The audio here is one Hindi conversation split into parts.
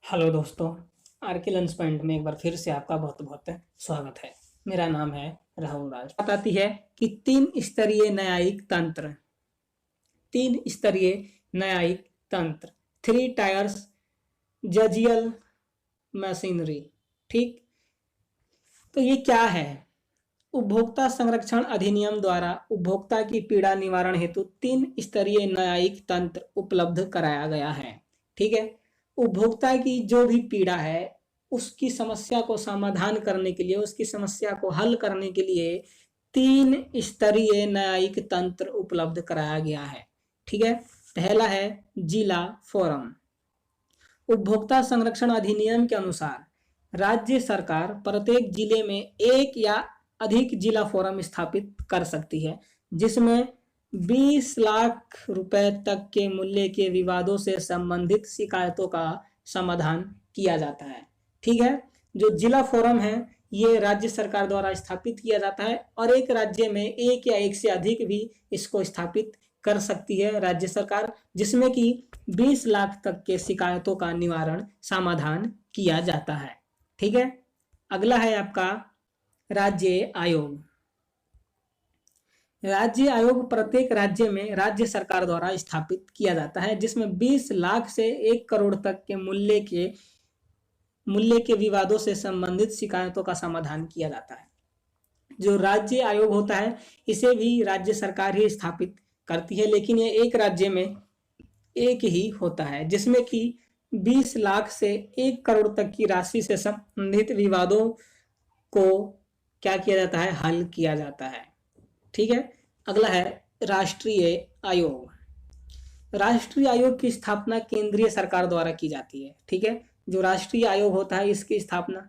हेलो दोस्तों। आर के लंच पॉइंट में एक बार फिर से आपका बहुत बहुत स्वागत है। मेरा नाम है राहुल राज। बात आती है कि तीन स्तरीय न्यायिक तंत्र। तीन स्तरीय न्यायिक तंत्र, थ्री टायर्स जजियल मशीनरी। ठीक, तो ये क्या है? उपभोक्ता संरक्षण अधिनियम द्वारा उपभोक्ता की पीड़ा निवारण हेतु तीन स्तरीय न्यायिक तंत्र उपलब्ध कराया गया है। ठीक है, उपभोक्ता की जो भी पीड़ा है उसकी समस्या को समाधान करने के लिए, उसकी समस्या को हल करने के लिए तीन स्तरीय न्यायिक तंत्र उपलब्ध कराया गया है। ठीक है, पहला है जिला फोरम। उपभोक्ता संरक्षण अधिनियम के अनुसार राज्य सरकार प्रत्येक जिले में एक या अधिक जिला फोरम स्थापित कर सकती है, जिसमें 20 लाख रुपए तक के मूल्य के विवादों से संबंधित शिकायतों का समाधान किया जाता है। ठीक है, जो जिला फोरम है ये राज्य सरकार द्वारा स्थापित किया जाता है और एक राज्य में एक या एक से अधिक भी इसको स्थापित कर सकती है राज्य सरकार, जिसमें कि 20 लाख तक के शिकायतों का निवारण समाधान किया जाता है। ठीक है, अगला है आपका राज्य आयोग। राज्य आयोग प्रत्येक राज्य में राज्य सरकार द्वारा स्थापित किया जाता है, जिसमें 20 लाख से 1 करोड़ तक के मूल्य के विवादों से संबंधित शिकायतों का समाधान किया जाता है। जो राज्य आयोग होता है इसे भी राज्य सरकार ही स्थापित करती है, लेकिन ये एक राज्य में एक ही होता है, जिसमें कि 20 लाख से 1 करोड़ तक की राशि से संबंधित विवादों को क्या किया जाता है, हल किया जाता है। ठीक है, अगला है राष्ट्रीय आयोग। राष्ट्रीय आयोग की स्थापना केंद्रीय सरकार द्वारा की जाती है। ठीक है, जो राष्ट्रीय आयोग होता है इसकी स्थापना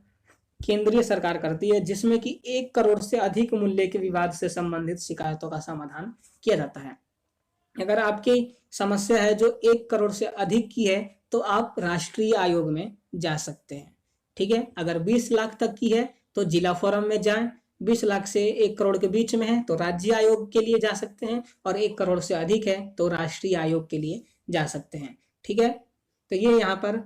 केंद्रीय सरकार करती है, जिसमें कि 1 करोड़ से अधिक मूल्य के विवाद से संबंधित शिकायतों का समाधान किया जाता है। अगर आपकी समस्या है जो 1 करोड़ से अधिक की है तो आप राष्ट्रीय आयोग में जा सकते हैं। ठीक है, अगर 20 लाख तक की है तो जिला फोरम में जाएं, 20 लाख से 1 करोड़ के बीच में है तो राज्य आयोग के लिए जा सकते हैं, और 1 करोड़ से अधिक है तो राष्ट्रीय आयोग के लिए जा सकते हैं। ठीक है, तो ये यहाँ पर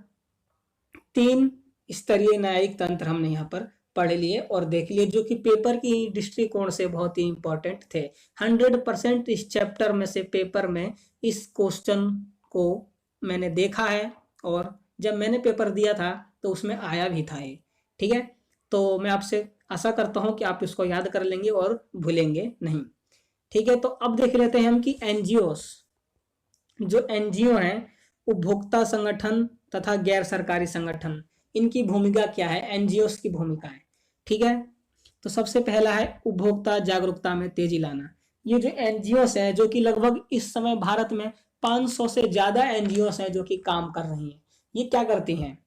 तीन स्तरीय न्यायिक तंत्र हमने यहाँ पर पढ़ लिए और देख लिए, जो कि पेपर की दृष्टिकोण से बहुत ही इंपॉर्टेंट थे। 100% इस चैप्टर में से पेपर में इस क्वेश्चन को मैंने देखा है, और जब मैंने पेपर दिया था तो उसमें आया भी था ये। ठीक है, तो मैं आपसे आशा करता हूँ कि आप इसको याद कर लेंगे और भूलेंगे नहीं। ठीक है, तो अब देख लेते हैं हम कि एनजीओस, जो एनजीओ हैं, उपभोक्ता संगठन तथा गैर सरकारी संगठन, इनकी भूमिका क्या है, एनजीओस की भूमिका है। ठीक है, तो सबसे पहला है उपभोक्ता जागरूकता में तेजी लाना। ये जो एनजीओस है, जो कि लगभग इस समय भारत में 500 से ज्यादा एनजीओस हैं जो कि काम कर रही हैं। ये क्या करती हैं,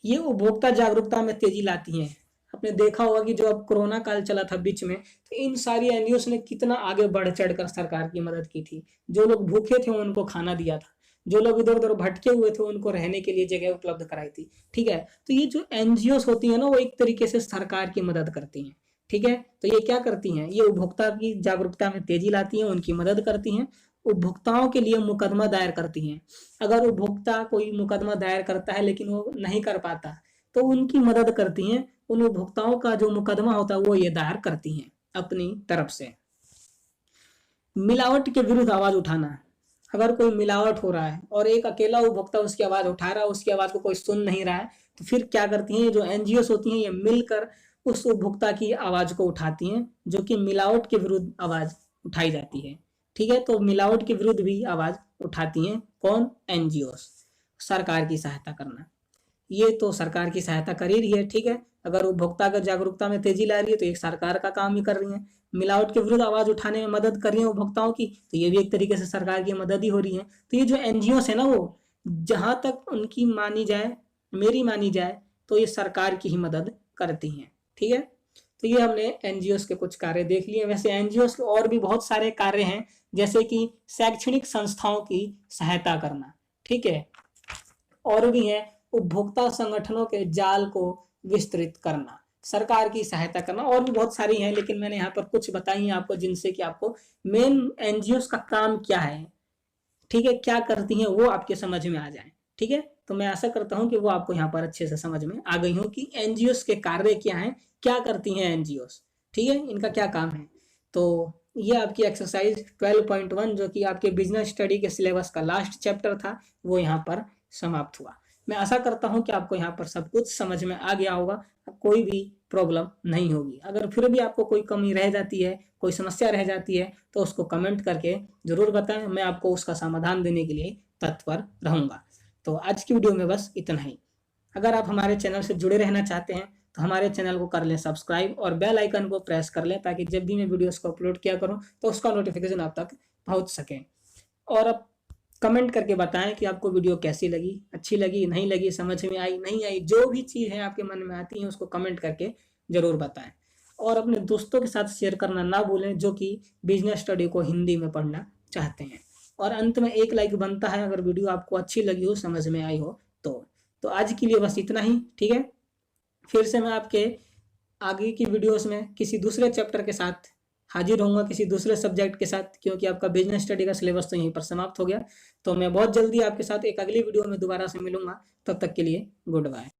ये उपभोक्ता जागरूकता में तेजी लाती हैं। आपने देखा होगा कि जो अब कोरोना काल चला था बीच में, तो इन सारी एनजीओस ने कितना आगे बढ़ चढ़कर सरकार की मदद की थी। जो लोग भूखे थे उनको खाना दिया था, जो लोग इधर उधर भटके हुए थे उनको रहने के लिए जगह उपलब्ध कराई थी। ठीक है, तो ये जो एनजीओस होती है ना, वो एक तरीके से सरकार की मदद करती हैं। ठीक है, तो ये क्या करती हैं, ये उपभोक्ता की जागरूकता में तेजी लाती हैं, उनकी मदद करती हैं, उपभोक्ताओं के लिए मुकदमा दायर करती हैं। अगर उपभोक्ता कोई मुकदमा दायर करता है लेकिन वो नहीं कर पाता तो उनकी मदद करती हैं, उन उपभोक्ताओं का जो मुकदमा होता है वो ये दायर करती हैं अपनी तरफ से। मिलावट के विरुद्ध आवाज उठाना। अगर कोई मिलावट हो रहा है और एक अकेला उपभोक्ता उसकी आवाज उठा रहा है, उसकी आवाज को कोई सुन नहीं रहा है, तो फिर क्या करती हैं, जो एनजीओस होती हैं ये मिलकर उस उपभोक्ता की आवाज को उठाती हैं, जो कि मिलावट के विरुद्ध आवाज उठाई जाती है। ठीक है, तो मिलावट के विरुद्ध भी आवाज उठाती हैं कौन, एनजीओस। सरकार की सहायता करना, ये तो सरकार की सहायता कर ही रही है। ठीक है, अगर उपभोक्ता का जागरूकता में तेजी ला रही है तो एक सरकार का काम ही कर रही है। मिलावट के विरुद्ध आवाज उठाने में मदद कर रही है उपभोक्ताओं की, तो ये भी एक तरीके से सरकार की मदद ही हो रही है। तो ये जो एनजीओ है ना, वो जहां तक उनकी मानी जाए, मेरी मानी जाए, तो ये सरकार की ही मदद करती हैं। ठीक है, तो ये हमने एनजीओ के कुछ कार्य देख लिए। वैसे एनजीओ के और भी बहुत सारे कार्य हैं, जैसे कि शैक्षणिक संस्थाओं की सहायता करना। ठीक है, और भी है उपभोक्ता संगठनों के जाल को विस्तृत करना, सरकार की सहायता करना, और भी बहुत सारी हैं, लेकिन मैंने यहाँ पर कुछ बताई हैं आपको, जिनसे कि आपको मेन एनजीओ का काम क्या है, ठीक है, क्या करती हैं, वो आपके समझ में आ जाए। ठीक है, तो मैं आशा करता हूँ कि वो आपको यहाँ पर अच्छे से समझ में आ गई हो कि एनजीओस के कार्य क्या हैं, क्या करती हैं एनजीओस, ठीक है, इनका क्या काम है। तो ये आपकी एक्सरसाइज 12.1 जो कि आपके बिजनेस स्टडी के सिलेबस का लास्ट चैप्टर था, वो यहाँ पर समाप्त हुआ। मैं आशा करता हूँ कि आपको यहाँ पर सब कुछ समझ में आ गया होगा, कोई भी प्रॉब्लम नहीं होगी। अगर फिर भी आपको कोई कमी रह जाती है, कोई समस्या रह जाती है, तो उसको कमेंट करके जरूर बताएं, मैं आपको उसका समाधान देने के लिए तत्पर रहूंगा। तो आज की वीडियो में बस इतना ही। अगर आप हमारे चैनल से जुड़े रहना चाहते हैं तो हमारे चैनल को कर लें सब्सक्राइब और बेल आइकन को प्रेस कर लें, ताकि जब भी मैं वीडियोस को अपलोड किया करूं तो उसका नोटिफिकेशन आप तक पहुंच सके। और अब कमेंट करके बताएं कि आपको वीडियो कैसी लगी, अच्छी लगी, नहीं लगी, समझ में आई, नहीं आई, जो भी चीज़ है आपके मन में आती है उसको कमेंट करके ज़रूर बताएं। और अपने दोस्तों के साथ शेयर करना ना भूलें जो कि बिजनेस स्टडी को हिंदी में पढ़ना चाहते हैं। और अंत में एक लाइक बनता है अगर वीडियो आपको अच्छी लगी हो, समझ में आई हो तो आज के लिए बस इतना ही, ठीक है। फिर से मैं आपके आगे की वीडियोस में किसी दूसरे चैप्टर के साथ हाजिर होऊंगा, किसी दूसरे सब्जेक्ट के साथ, क्योंकि आपका बिजनेस स्टडी का सिलेबस तो यहीं पर समाप्त हो गया। तो मैं बहुत जल्दी आपके साथ एक अगली वीडियो में दोबारा से मिलूंगा, तब तक के लिए गुड बाय।